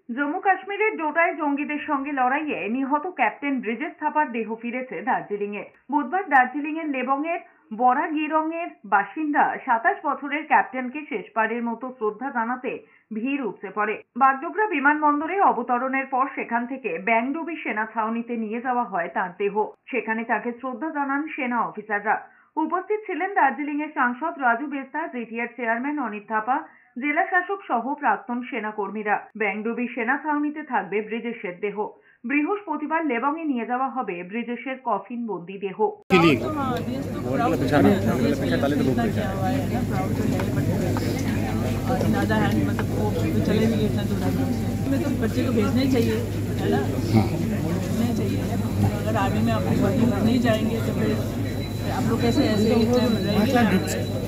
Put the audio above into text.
জম্মু কাশ্মীরের ডোডায় জঙ্গিদের সঙ্গে লড়াইয়ে নিহত ক্যাপ্টেন ব্রিজেশ থাপার দেহ ফিরেছে দার্জিলিংয়ে। বুধবার দার্জিলিংয়ের লেবংয়ের বরাগিরংয়ের বাসিন্দা ২৭ বছরের ক্যাপ্টেনকে শেষবারের মতো শ্রদ্ধা জানাতে ভিড় উপচে পড়ে। বাগডোগরা বিমানবন্দরে অবতরণের পর সেখান থেকে ব্যাংডুবি সেনা ছাউনিতে নিয়ে যাওয়া হয় তার দেহ। সেখানে তাকে শ্রদ্ধা জানান সেনা অফিসাররা। উপস্থিত ছিলেন দার্জিলিংয়ের সাংসদ রাজু বেস্তা, জিটিএর চেয়ারম্যান অনিত থাপা, জেলা শাসক সহ প্রাক্তন সেনাকর্মীরা। ব্যাংডুবি সেনা ছাউনিতে থাকবে ব্রিজেশের দেহ। বৃহস্পতিবার লেবংয়ে নিয়ে যাওয়া হবে ব্রিজেশের কফিন বন্দি দেহ। बच्चे को भेजना ही चाहिए, है ना? भेजना ही चाहिए। अगर आर्मी में आप नहीं जाएंगे तो फिर आप लोग कैसे ऐसे रहेंगे?